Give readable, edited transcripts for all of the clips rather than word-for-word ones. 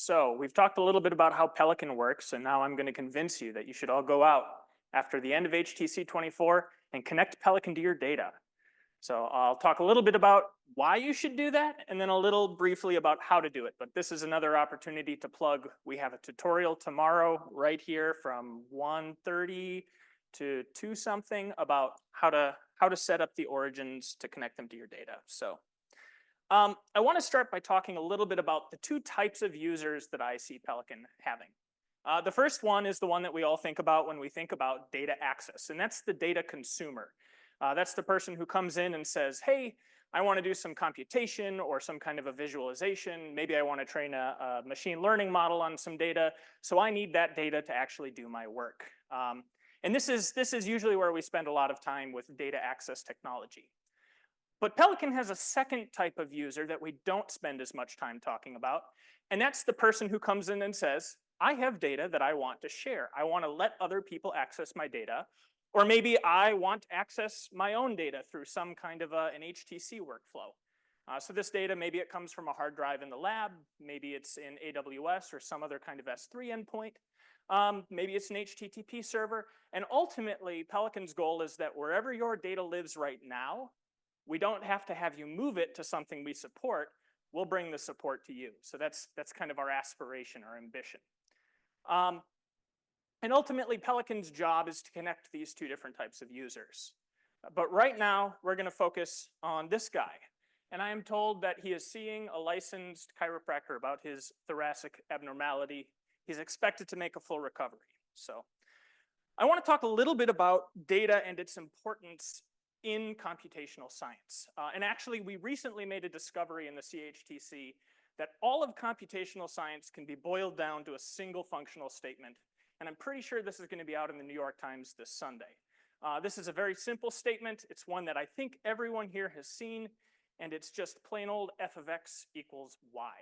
So we've talked a little bit about how Pelican works, and now I'm going to convince you that you should all go out after the end of HTC24 and connect Pelican to your data. So I'll talk a little bit about why you should do that, and then a little briefly about how to do it. But this is another opportunity to plug. We have a tutorial tomorrow right here from 1:30 to 2 something about how to set up the origins to connect them to your data. So I want to start by talking a little bit about the two types of users that I see Pelican having. The first one is the one that we all think about when we think about data access, and that's the data consumer. That's the person who comes in and says, hey, I want to do some computation or some kind of a visualization. Maybe I want to train a machine learning model on some data, so I need that data to actually do my work. And this is usually where we spend a lot of time with data access technology. But Pelican has a second type of user that we don't spend as much time talking about, and that's the person who comes in and says, I have data that I want to share. I want to let other people access my data, or maybe I want to access my own data through some kind of an HTC workflow. So this data, maybe it comes from a hard drive in the lab, maybe it's in AWS or some other kind of S3 endpoint, maybe it's an HTTP server, and ultimately Pelican's goal is that wherever your data lives right now, we don't have to have you move it to something we support. We'll bring the support to you. So that's kind of our aspiration, our ambition. And ultimately, Pelican's job is to connect these two different types of users. But right now, we're going to focus on this guy. And I am told that he is seeing a licensed chiropractor about his thoracic abnormality. He's expected to make a full recovery. So I want to talk a little bit about data and its importance in computational science. And actually, we recently made a discovery in the CHTC that all of computational science can be boiled down to a single functional statement. And I'm pretty sure this is going to be out in the New York Times this Sunday. This is a very simple statement. It's one that I think everyone here has seen, and it's just plain old f of x equals y.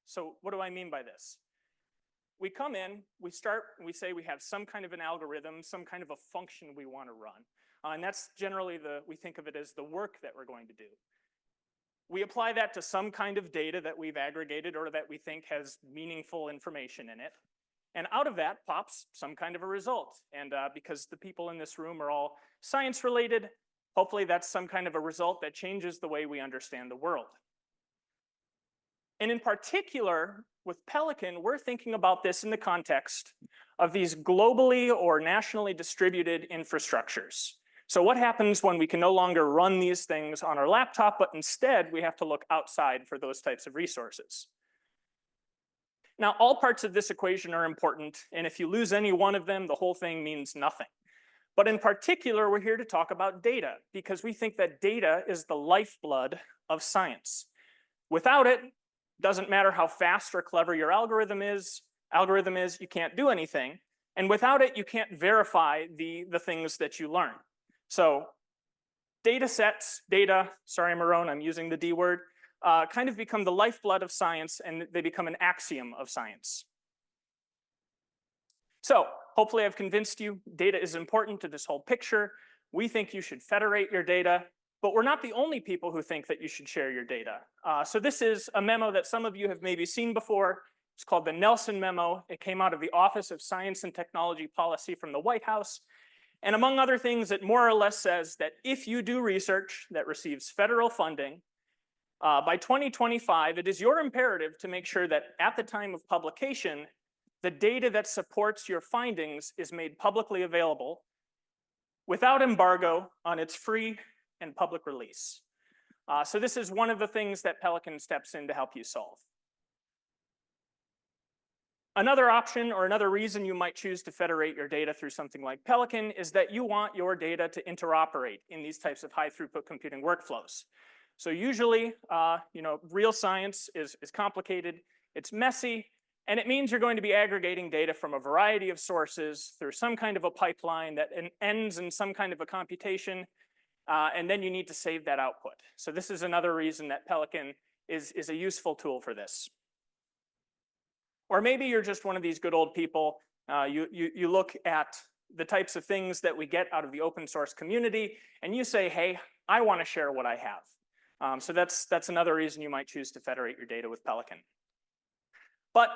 So what do I mean by this? We come in, we start, and we say we have some kind of an algorithm, some kind of a function we want to run. And that's generally we think of it as the work that we're going to do. We apply that to some kind of data that we've aggregated or that we think has meaningful information in it. And out of that pops some kind of a result. And because the people in this room are all science related, hopefully that's some kind of a result that changes the way we understand the world. And in particular, with Pelican, we're thinking about this in the context of these globally or nationally distributed infrastructures. So what happens when we can no longer run these things on our laptop, but instead we have to look outside for those types of resources? Now, all parts of this equation are important, and if you lose any one of them, the whole thing means nothing. But in particular, we're here to talk about data, because we think that data is the lifeblood of science. Without it, doesn't matter how fast or clever your algorithm is, you can't do anything. And without it, you can't verify the things that you learn. So data sets, sorry, Marone, I'm using the D word, kind of become the lifeblood of science, and they become an axiom of science. So hopefully I've convinced you data is important to this whole picture. We think you should federate your data, but we're not the only people who think that you should share your data. So this is a memo that some of you have maybe seen before. It's called the Nelson Memo. It came out of the Office of Science and Technology Policy from the White House. And among other things, it more or less says that if you do research that receives federal funding, by 2025, it is your imperative to make sure that at the time of publication, the data that supports your findings is made publicly available without embargo on its free and public release. So this is one of the things that Pelican steps in to help you solve. Another option or another reason you might choose to federate your data through something like Pelican is that you want your data to interoperate in these types of high throughput computing workflows. So usually, real science is complicated, it's messy, and it means you're going to be aggregating data from a variety of sources through some kind of a pipeline that ends in some kind of a computation, and then you need to save that output. So this is another reason that Pelican is a useful tool for this. Or maybe you're just one of these good old people. You look at the types of things that we get out of the open source community, and you say, hey, I want to share what I have. So that's another reason you might choose to federate your data with Pelican. But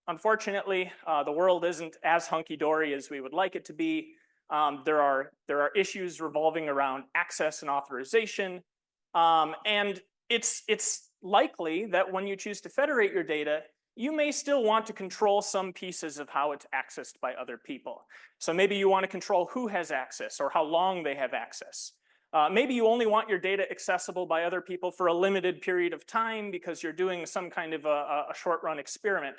unfortunately, the world isn't as hunky-dory as we would like it to be. There are issues revolving around access and authorization, and it's likely that when you choose to federate your data, you may still want to control some pieces of how it's accessed by other people. So maybe you want to control who has access or how long they have access. Maybe you only want your data accessible by other people for a limited period of time because you're doing some kind of a short-run experiment.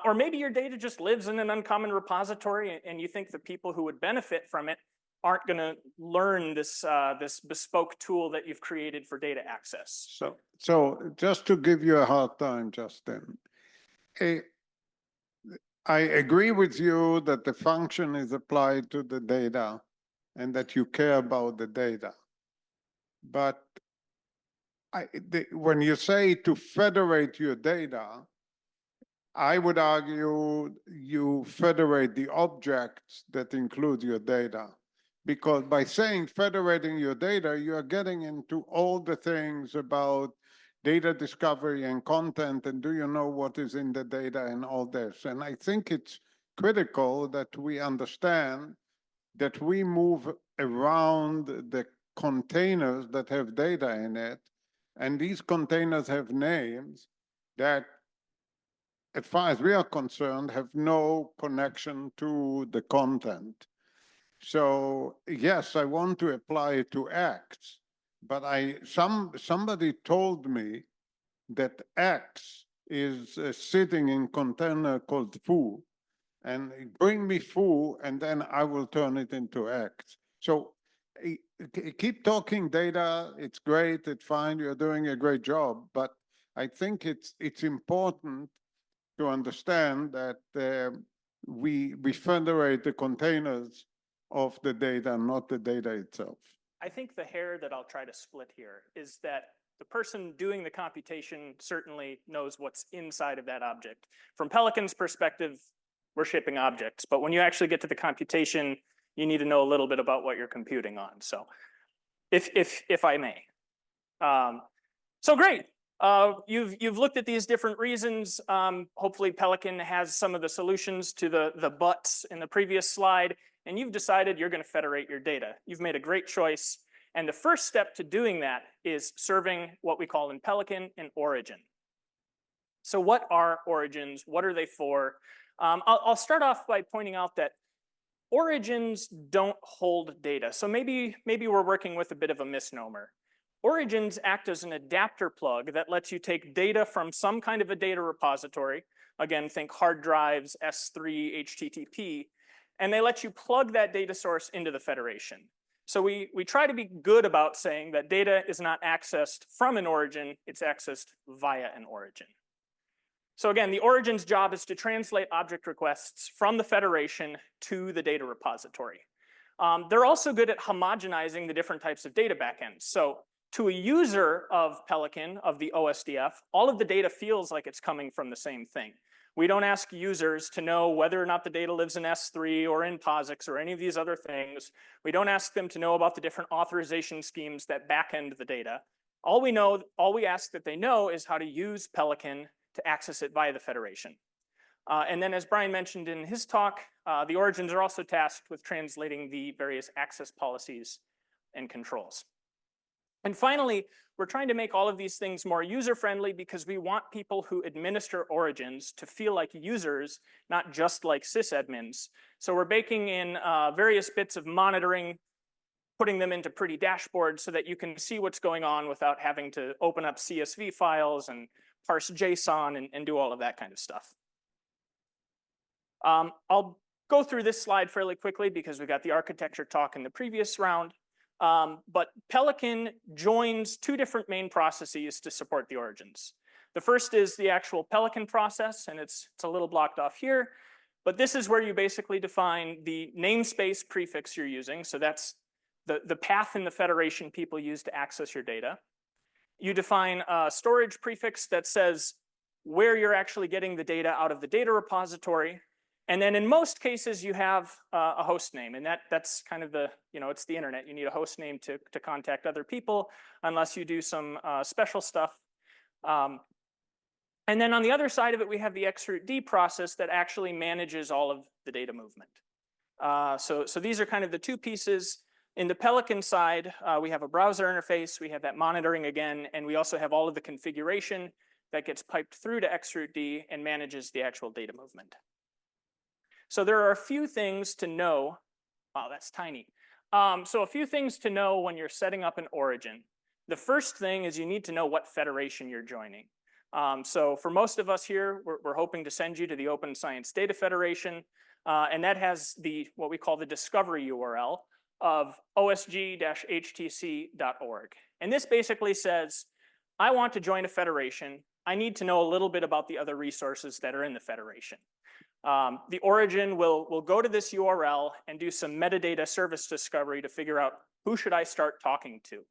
Or maybe your data just lives in an uncommon repository and you think the people who would benefit from it aren't going to learn this, this bespoke tool that you've created for data access. So just to give you a hard time, Justin, I agree with you that the function is applied to the data and that you care about the data. But when you say to federate your data, I would argue you federate the objects that include your data. Because by saying federating your data, you are getting into all the things about data discovery and content, and do you know what is in the data and all this. And I think it's critical that we understand that we move around the containers that have data in it, and these containers have names that, as far as we are concerned, have no connection to the content. So yes, I want to apply it to X, but somebody told me that X is sitting in container called foo, and bring me foo, and then I will turn it into X. So keep talking data. It's great. It's fine. You're doing a great job, but I think it's important to understand that we federate the containers of the data, not the data itself. I think the hair that I'll try to split here is that the person doing the computation certainly knows what's inside of that object. From Pelican's perspective, we're shipping objects, but when you actually get to the computation, you need to know a little bit about what you're computing on. So if I may. So great. You've looked at these different reasons. Hopefully Pelican has some of the solutions to the buts in the previous slide, and you've decided you're going to federate your data. You've made a great choice. And the first step to doing that is serving what we call in Pelican an origin. So what are origins? What are they for? I'll start off by pointing out that origins don't hold data. So maybe we're working with a bit of a misnomer. Origins act as an adapter plug that lets you take data from some kind of a data repository. Again, think hard drives, S3, HTTP, and they let you plug that data source into the federation. So we try to be good about saying that data is not accessed from an origin, it's accessed via an origin. So again, the origin's job is to translate object requests from the federation to the data repository. They're also good at homogenizing the different types of data backends. So to a user of Pelican, of the OSDF, all of the data feels like it's coming from the same thing. We don't ask users to know whether or not the data lives in S3 or in POSIX or any of these other things. We don't ask them to know about the different authorization schemes that backend the data. All we ask that they know is how to use Pelican to access it via the federation. And then as Brian mentioned in his talk, the origins are also tasked with translating the various access policies and controls. And finally, we're trying to make all of these things more user-friendly because we want people who administer origins to feel like users, not just like sysadmins. So we're baking in various bits of monitoring, putting them into pretty dashboards so that you can see what's going on without having to open up CSV files and parse JSON and do all of that kind of stuff. I'll go through this slide fairly quickly because we got the architecture talk in the previous round. But Pelican joins two different main processes to support the origins. The first is the actual Pelican process, and it's a little blocked off here. But this is where you basically define the namespace prefix you're using. So that's the path in the federation people use to access your data. You define a storage prefix that says where you're actually getting the data out of the data repository. And then in most cases, you have a host name, and that's kind of the, it's the internet. You need a host name to contact other people, unless you do some special stuff. And then on the other side of it, we have the xrootd process that actually manages all of the data movement. So these are kind of the two pieces. In the Pelican side, we have a browser interface, we have that monitoring again, and we also have all of the configuration that gets piped through to xrootd and manages the actual data movement. So there are a few things to know. Wow, that's tiny. So a few things to know when you're setting up an origin. The first thing is you need to know what federation you're joining. So for most of us here, we're hoping to send you to the Open Science Data Federation, and that has what we call the discovery URL of osg-htc.org. And this basically says, I want to join a federation. I need to know a little bit about the other resources that are in the federation. The origin will go to this URL and do some metadata service discovery to figure out who should I start talking to.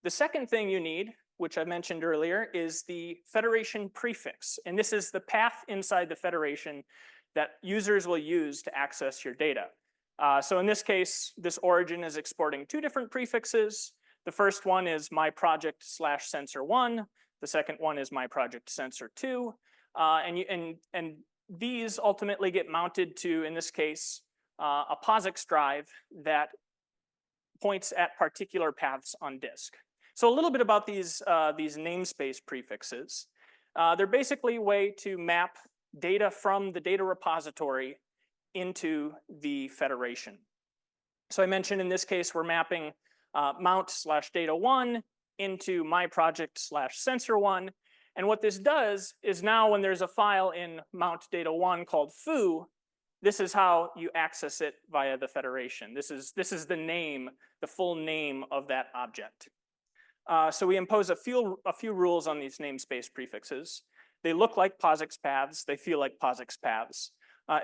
The second thing you need, which I mentioned earlier, is the federation prefix. And this is the path inside the federation that users will use to access your data. So in this case, this origin is exporting two different prefixes. The first one is myproject/sensor1. The second one is myproject/sensor2. And these ultimately get mounted to, in this case, a POSIX drive that points at particular paths on disk. So a little bit about these namespace prefixes. They're basically a way to map data from the data repository into the federation. So I mentioned in this case, we're mapping mount/data1 into myproject/sensor1. And what this does is now when there's a file in mount data1 called foo, this is how you access it via the federation. This is the name, the full name of that object. So we impose a few rules on these namespace prefixes. They look like POSIX paths. They feel like POSIX paths,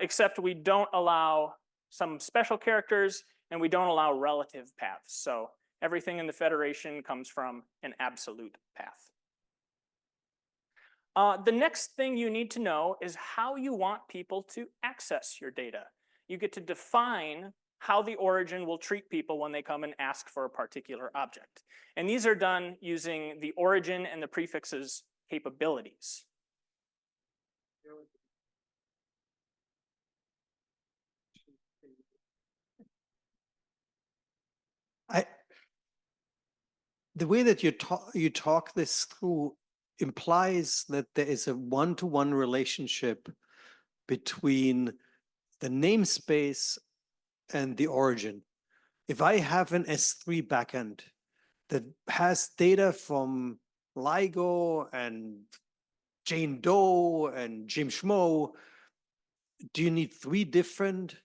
except we don't allow some special characters and we don't allow relative paths. So everything in the federation comes from an absolute path. The next thing you need to know is how you want people to access your data. You get to define how the origin will treat people when they come and ask for a particular object. And these are done using the origin and the prefixes capabilities. The way that you talk this through implies that there is a one-to-one relationship between the namespace and the origin. If I have an S3 backend that has data from LIGO and Jane Doe and Jim Schmo, do you need three different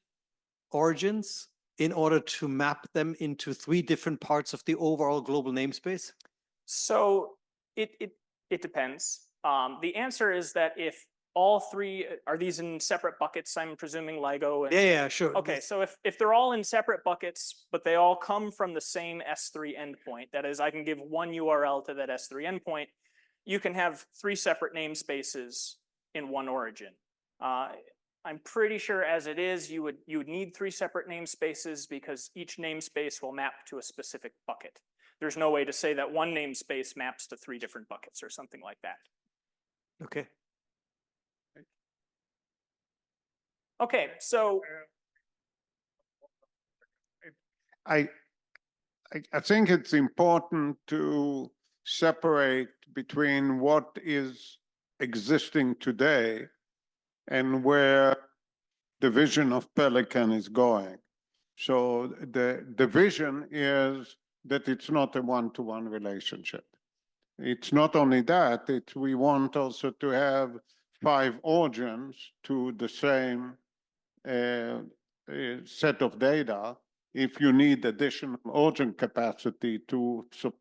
origins in order to map them into three different parts of the overall global namespace? So it depends. The answer is that if all three, are these in separate buckets, I'm presuming LIGO? Yeah, sure. Okay, so if they're all in separate buckets, but they all come from the same S3 endpoint, that is, I can give one URL to that S3 endpoint, you can have three separate namespaces in one origin. I'm pretty sure as it is, you would need three separate namespaces because each namespace will map to a specific bucket. There's no way to say that one namespace maps to three different buckets or something like that. Okay. Okay, so I think it's important to separate between what is existing today and where the vision of Pelican is going. So the vision is that it's not a one-to-one relationship. It's not only that, we want also to have 5 origins to the same set of data if you need additional origin capacity to support.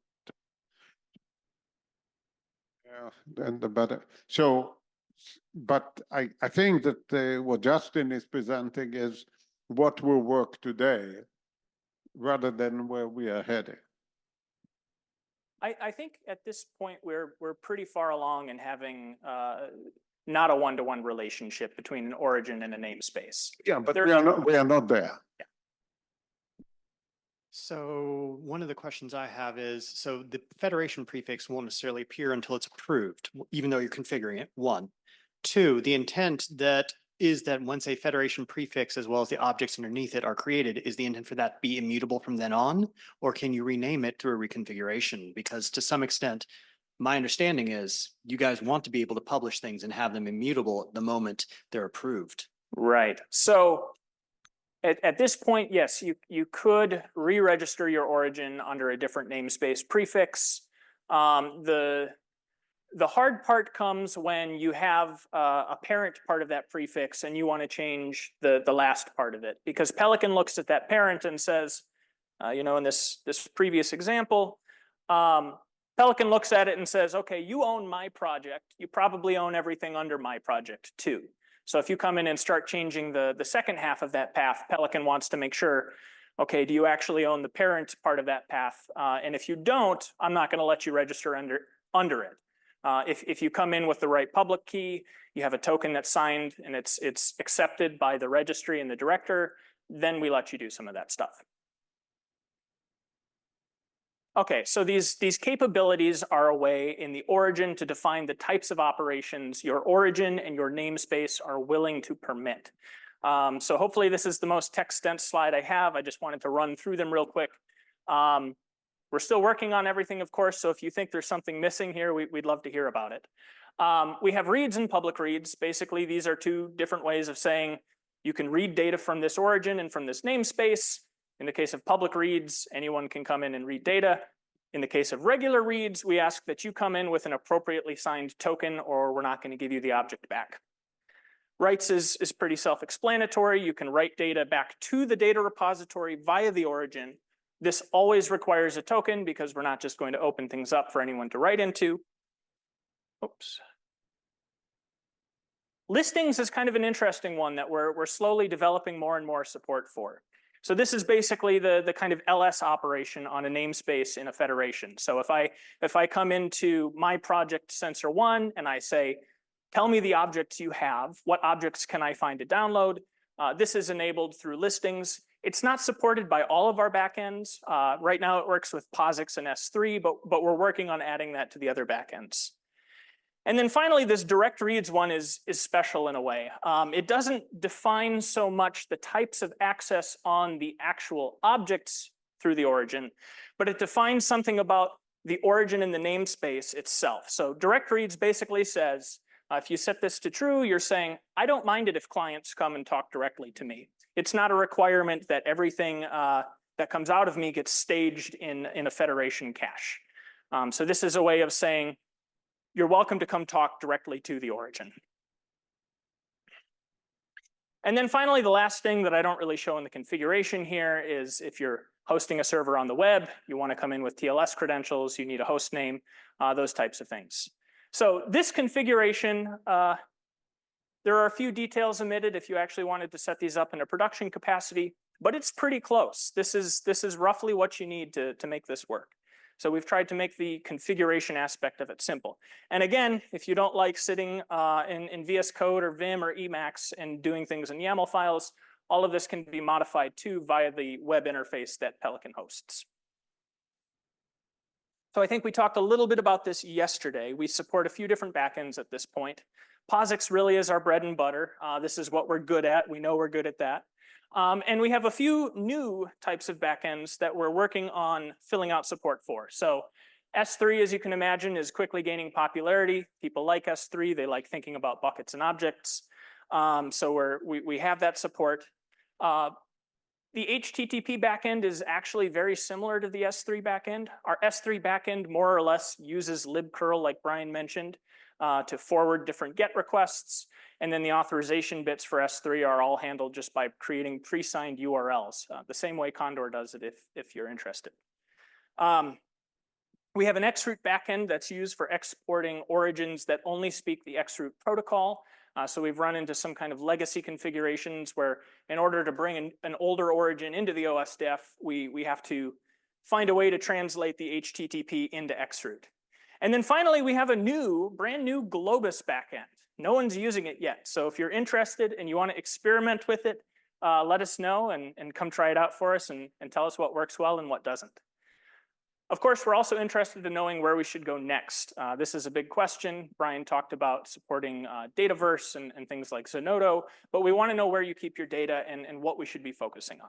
Then the better. So, but I think that what Justin is presenting is what will work today rather than where we are heading. I think at this point we're pretty far along in having not a one-to-one relationship between an origin and a namespace. Yeah, but we are not there. Yeah. So one of the questions I have is, so the federation prefix won't necessarily appear until it's approved, even though you're configuring it, one. Two, the intent that is that once a federation prefix as well as the objects underneath it are created, is the intent for that to be immutable from then on? Or can you rename it through a reconfiguration? Because to some extent, my understanding is you guys want to be able to publish things and have them immutable the moment they're approved. Right. So at this point, yes, you could re-register your origin under a different namespace prefix. The hard part comes when you have a parent part of that prefix and you want to change the last part of it, because Pelican looks at that parent and says, you know, in this previous example, Pelican looks at it and says, okay, you own my project. You probably own everything under my project too. So if you come in and start changing the second half of that path, Pelican wants to make sure, okay, do you actually own the parent part of that path? And if you don't, I'm not going to let you register under it. If you come in with the right public key, you have a token that's signed and it's accepted by the registry and the director, then we let you do some of that stuff. Okay, so these capabilities are a way in the origin to define the types of operations your origin and your namespace are willing to permit. So hopefully this is the most text-dense slide I have. I just wanted to run through them real quick. We're still working on everything, of course, so if you think there's something missing here, we'd love to hear about it. We have reads and public reads. Basically, these are two different ways of saying you can read data from this origin and from this namespace. In the case of public reads, anyone can come in and read data. In the case of regular reads, we ask that you come in with an appropriately signed token or we're not going to give you the object back. Writes is pretty self-explanatory. You can write data back to the data repository via the origin. This always requires a token because we're not just going to open things up for anyone to write into. Oops. Listings is kind of an interesting one that we're slowly developing more and more support for. So this is basically the kind of LS operation on a namespace in a federation. So if I come into my project sensor one and I say, tell me the objects you have, what objects can I find to download? This is enabled through listings. It's not supported by all of our backends. Right now it works with POSIX and S3, but we're working on adding that to the other backends. And then finally, this direct reads one is special in a way. It doesn't define so much the types of access on the actual objects through the origin, but it defines something about the origin and the namespace itself. So direct reads basically says, if you set this to true, you're saying, I don't mind it if clients come and talk directly to me. It's not a requirement that everything that comes out of me gets staged in a federation cache. So this is a way of saying, you're welcome to come talk directly to the origin. And then finally, the last thing that I don't really show in the configuration here is if you're hosting a server on the web, you want to come in with TLS credentials, you need a host name, those types of things. So this configuration, there are a few details omitted if you actually wanted to set these up in a production capacity, but it's pretty close. This is roughly what you need to make this work. So we've tried to make the configuration aspect of it simple. And again, if you don't like sitting in VS Code or Vim or Emacs and doing things in YAML files, all of this can be modified too via the web interface that Pelican hosts. So I think we talked a little bit about this yesterday. We support a few different backends at this point. POSIX really is our bread and butter. This is what we're good at. We know we're good at that. And we have a few new types of backends that we're working on filling out support for. So S3, as you can imagine, is quickly gaining popularity. People like S3. They like thinking about buckets and objects. So we have that support. The HTTP backend is actually very similar to the S3 backend. Our S3 backend more or less uses libcurl, like Brian mentioned, to forward different GET requests. And then the authorization bits for S3 are all handled just by creating pre-signed URLs, the same way Condor does it if you're interested. We have an xroot backend that's used for exporting origins that only speak the xroot protocol. So we've run into some kind of legacy configurations where in order to bring an older origin into the OSDEF, we have to find a way to translate the HTTP into xroot. And then finally, we have a brand new Globus backend. No one's using it yet. So if you're interested and you want to experiment with it, let us know and come try it out for us and tell us what works well and what doesn't. Of course, we're also interested in knowing where we should go next. This is a big question. Brian talked about supporting Dataverse and things like Zenodo, but we want to know where you keep your data and what we should be focusing on.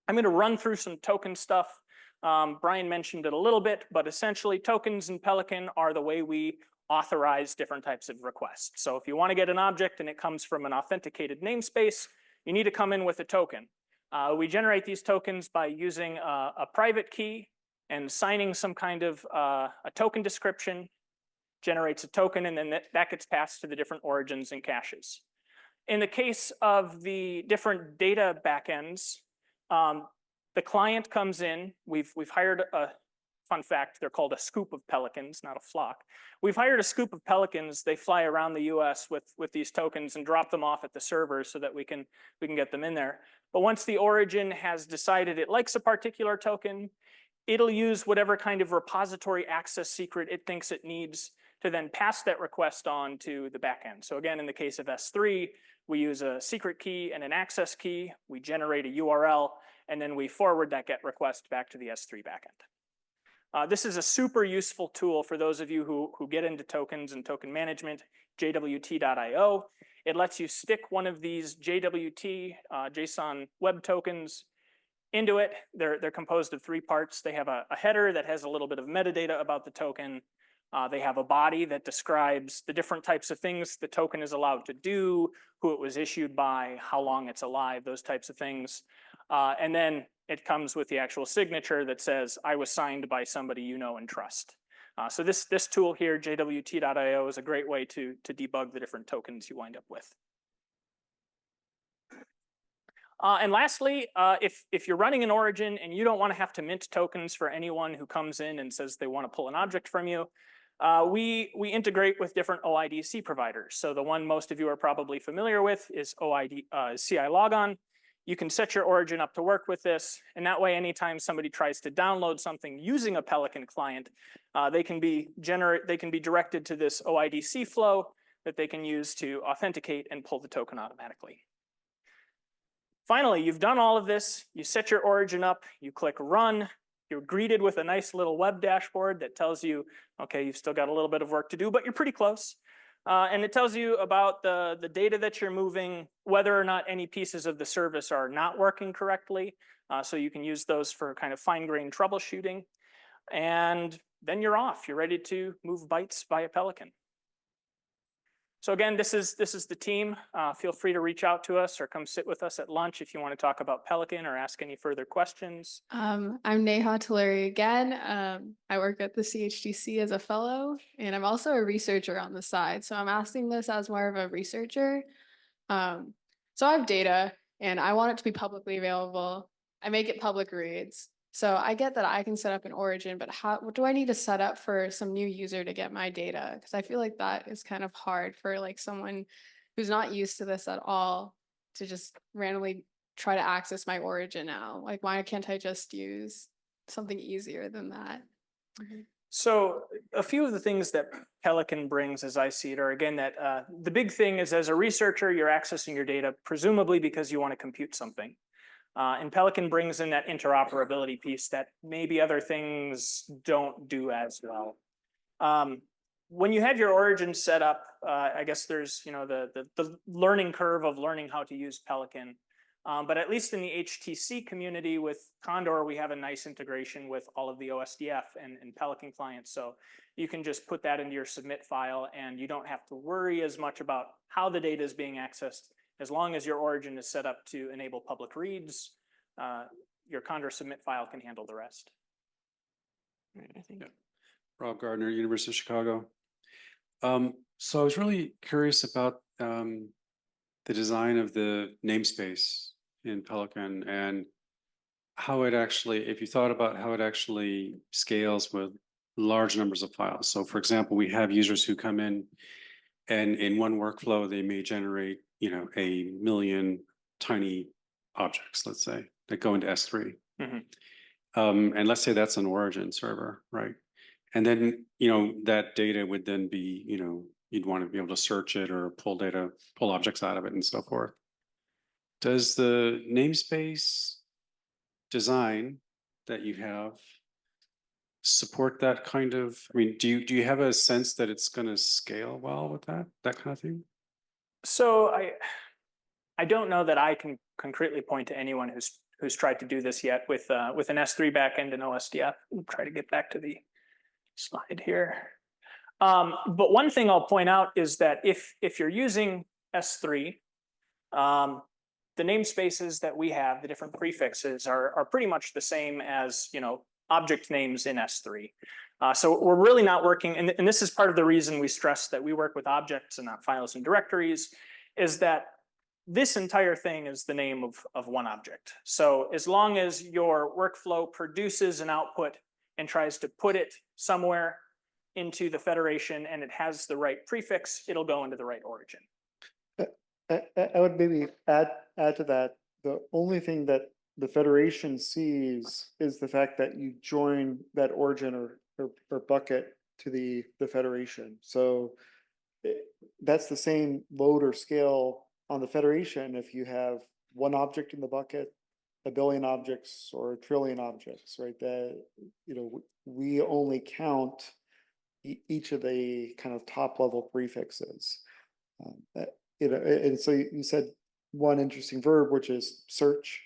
I'm going to run through some token stuff. Brian mentioned it a little bit, but essentially tokens in Pelican are the way we authorize different types of requests. So if you want to get an object and it comes from an authenticated namespace, you need to come in with a token. We generate these tokens by using a private key and signing some kind of a token description, generates a token, and then that gets passed to the different origins and caches. In the case of the different data backends, the client comes in. We've hired a fun fact, they're called a scoop of pelicans, not a flock. We've hired a scoop of pelicans. They fly around the US with these tokens and drop them off at the server so that we can get them in there. But once the origin has decided it likes a particular token, it'll use whatever kind of repository access secret it thinks it needs to then pass that request on to the backend. So again, in the case of S3, we use a secret key and an access key. We generate a URL, and then we forward that GET request back to the S3 backend. This is a super useful tool for those of you who get into tokens and token management, jwt.io. It lets you stick one of these JWT JSON web tokens into it. They're composed of 3 parts. They have a header that has a little bit of metadata about the token. They have a body that describes the different types of things the token is allowed to do, who it was issued by, how long it's alive, those types of things. And then it comes with the actual signature that says, I was signed by somebody you know and trust. So this tool here, jwt.io, is a great way to debug the different tokens you wind up with. And lastly, if you're running an origin and you don't want to have to mint tokens for anyone who comes in and says they want to pull an object from you, we integrate with different OIDC providers. So the one most of you are probably familiar with is CI Logon. You can set your origin up to work with this, and that way anytime somebody tries to download something using a Pelican client, they can be directed to this OIDC flow that they can use to authenticate and pull the token automatically. Finally, you've done all of this, you set your origin up, you click run, you're greeted with a nice little web dashboard that tells you, okay, you've still got a little bit of work to do, but you're pretty close. And it tells you about the data that you're moving, whether or not any pieces of the service are not working correctly. So you can use those for kind of fine-grained troubleshooting. And then you're off. You're ready to move bytes via Pelican. So again, this is the team. Feel free to reach out to us or come sit with us at lunch if you want to talk about Pelican or ask any further questions. I'm Neha Tulare again. I work at the CHTC as a fellow, and I'm also a researcher on the side. So I'm asking this as more of a researcher. So I have data, and I want it to be publicly available. I make it public reads. So I get that I can set up an origin, but what do I need to set up for some new user to get my data? Because I feel like that is kind of hard for like someone who's not used to this at all to just randomly try to access my origin now. Like, why can't I just use something easier than that? So a few of the things that Pelican brings, as I see it, are again that the big thing is as a researcher, you're accessing your data, presumably because you want to compute something. And Pelican brings in that interoperability piece that maybe other things don't do as well. When you have your origin set up, I guess there's the learning curve of learning how to use Pelican. But at least in the HTC community with Condor, we have a nice integration with all of the OSDF and Pelican clients. So you can just put that into your submit file and you don't have to worry as much about how the data is being accessed. As long as your origin is set up to enable public reads, your Condor submit file can handle the rest. I think. Yeah. Rob Gardner, University of Chicago. So I was really curious about the design of the namespace in Pelican and how it actually, if you thought about how it actually scales with large numbers of files. So for example, we have users who come in and in one workflow, they may generate, 1 million tiny objects, let's say, that go into S3. And let's say that's an origin server, right? And then, that data would then be, you'd want to be able to search it or pull data, pull objects out of it and so forth. Does the namespace design that you have support that kind of, I mean, do you have a sense that it's going to scale well with that kind of thing? So I don't know that I can concretely point to anyone who's tried to do this yet with an S3 backend and OSDF. I'll try to get back to the slide here. But one thing I'll point out is that if you're using S3, the namespaces that we have, the different prefixes are pretty much the same as, you know, object names in S3. So we're really not working, and this is part of the reason we stress that we work with objects and not files and directories, is that this entire thing is the name of one object. So as long as your workflow produces an output and tries to put it somewhere into the federation and it has the right prefix, it'll go into the right origin. I would maybe add to that, the only thing that the federation sees is the fact that you join that origin or bucket to the federation. So that's the same load or scale on the federation if you have one object in the bucket, a billion objects, or a trillion objects, right? That, you know, we only count each of the kind of top level prefixes. You know, and so you said one interesting verb, which is search,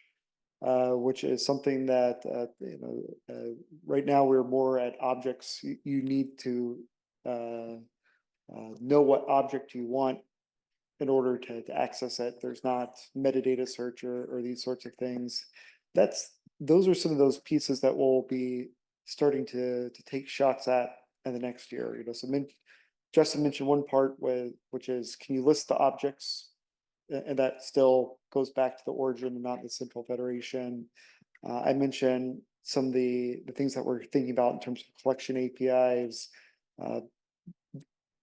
which is something that, you know, right now we're more at objects. You need to know what object you want in order to access it. There's not metadata search or these sorts of things. Those are some of those pieces that we'll be starting to take shots at in the next year. You know, so Justin mentioned one part which is, can you list the objects? And that still goes back to the origin and not the central federation. I mentioned some of the things that we're thinking about in terms of collection APIs.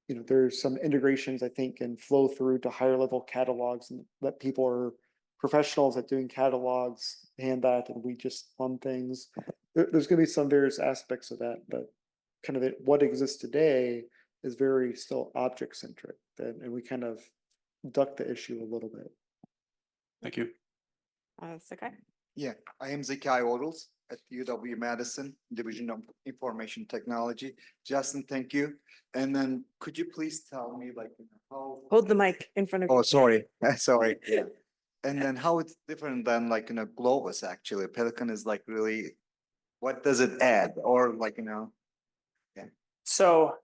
You know, there's some integrations I think can flow through to higher level catalogs and let people are professionals at doing catalogs hand that, and we just fund things. There's going to be some various aspects of that, but kind of what exists today is very still object centric, and we kind of duck the issue a little bit. Thank you. Sakai? Yeah, I am Zekai Odals at UW-Madison Division of Information Technology. Justin, thank you. And then could you please tell me like how? Hold the mic in front of you. Oh, sorry, sorry. Yeah. And then how it's different than like, you know, Globus actually. Pelican is like really, what does it add? Or like, you know? So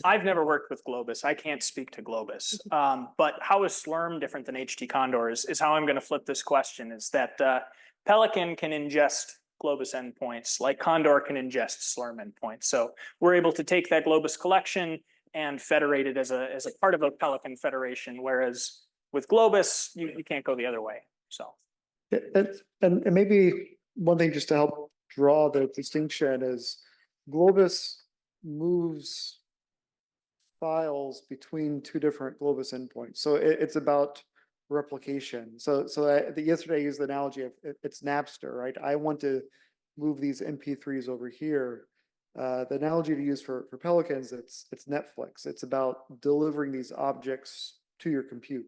I've never worked with Globus. I can't speak to Globus. But how is Slurm different than HT Condor is how I'm going to flip this question, is that Pelican can ingest Globus endpoints like Condor can ingest Slurm endpoints. So we're able to take that Globus collection and federate it as a part of a Pelican federation, whereas with Globus, you can't go the other way. So And maybe one thing just to help draw the distinction is Globus moves files between two different Globus endpoints. So it's about replication. So yesterday I used the analogy of it's Napster, right? I want to move these MP3s over here. The analogy to use for Pelicans, it's Netflix. It's about delivering these objects to your compute,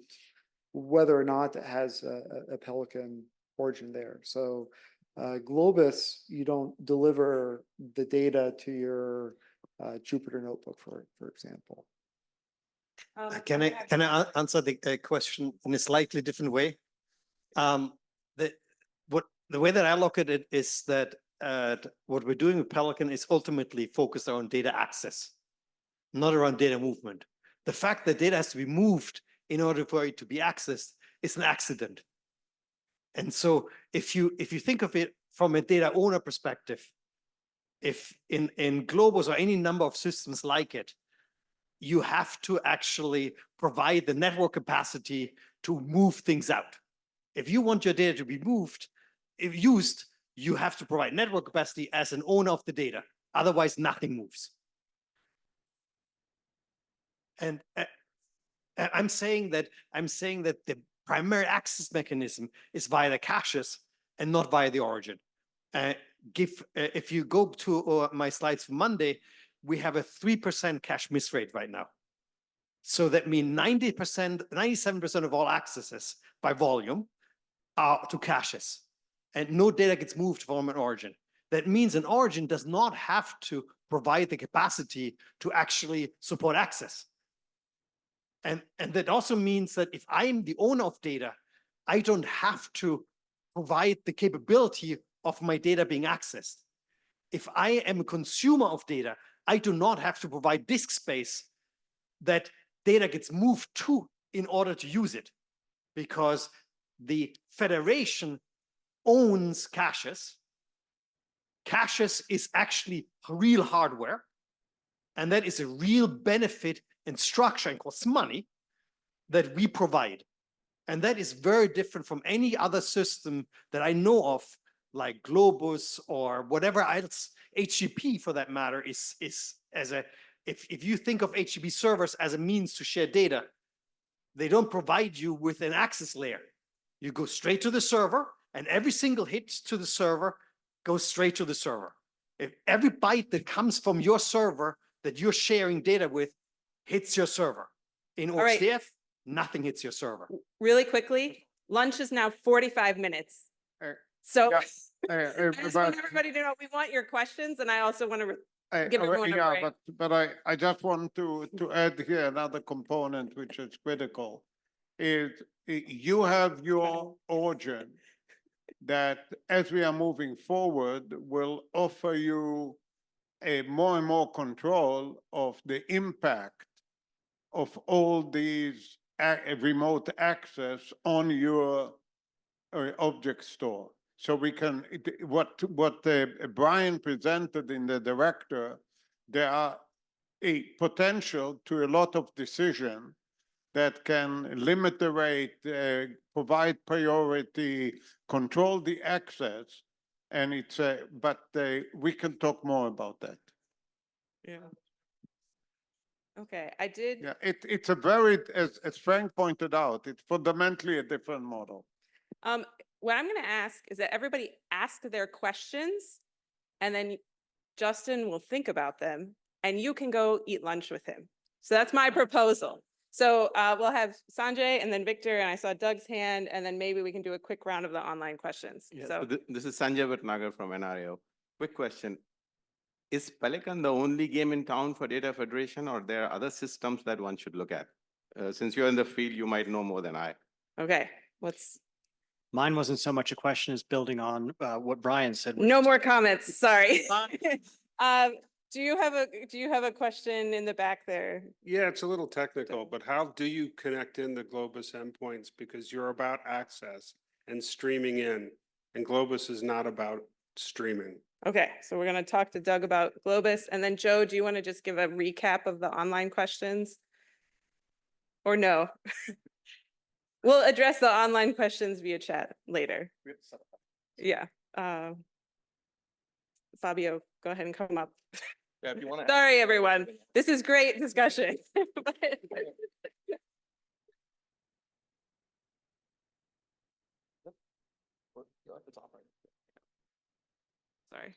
whether or not it has a Pelican origin there. So Globus, you don't deliver the data to your Jupyter notebook, for example. Can I answer the question in a slightly different way? The way that I look at it is that what we're doing with Pelican is ultimately focused on data access, not around data movement. The fact that data has to be moved in order for it to be accessed is an accident. And so if you think of it from a data owner perspective, if in Globus or any number of systems like it, you have to actually provide the network capacity to move things out. If you want your data to be used, you have to provide network capacity as an owner of the data. Otherwise, nothing moves. And I'm saying that the primary access mechanism is via the caches and not via the origin. If you go to my slides for Monday, we have a 3% cache miss rate right now. So that means 90%, 97% of all accesses by volume are to caches, and no data gets moved from an origin. That means an origin does not have to provide the capacity to actually support access. And that also means that if I am the owner of data, I don't have to provide the capability of my data being accessed. If I am a consumer of data, I do not have to provide disk space that data gets moved to in order to use it, because the federation owns caches. Caches is actually real hardware, and that is a real benefit and structure and costs money that we provide. And that is very different from any other system that I know of, like Globus or whatever else. HTTP, for that matter, is as a, if you think of HTTP servers as a means to share data, they don't provide you with an access layer. You go straight to the server, and every single hit to the server goes straight to the server. If every byte that comes from your server that you're sharing data with hits your server. In All right. OCF, nothing hits your server. Really quickly, lunch is now 45 minutes. So Yeah, I just want everybody to know, we want your questions, and I also want to give everyone a yeah, break. but I just want to add here another component which is critical, is you have your origin that, as we are moving forward, will offer you a more and more control of the impact of all these remote access on your object store. So we can, what Brian presented in the director, there are a potential to a lot of decision that can limit the rate, provide priority, control the access, and it's but we can talk more about that. Yeah. Okay, I did. Yeah, it's a very, as Frank pointed out, it's fundamentally a different model. What I'm going to ask is that everybody ask their questions, and then Justin will think about them, and you can go eat lunch with him. So that's my proposal. So we'll have Sanjay and then Victor, and I saw Doug's hand, and then maybe we can do a quick round of the online questions. Yeah, So this is Sanjay Bhatnagar from NRAO. Quick question. Is Pelican the only game in town for data federation, or there are other systems that one should look at? Since you're in the field, you might know more than I. okay, let's. Mine wasn't so much a question as building on what Brian said. which No is- more comments. Sorry. Do you have a question in the back there? Yeah, it's a little technical, but how do you connect in the Globus endpoints? Because you're about access and streaming in, and Globus is not about streaming. Okay, so we're going to talk to Doug about Globus, and then Joe, do you want to just give a recap of the online questions? Or no? We'll address the online questions via chat later. Yeah. Fabio, go ahead and come up. Yeah, if you want Sorry, everyone. This is great discussion. Sorry.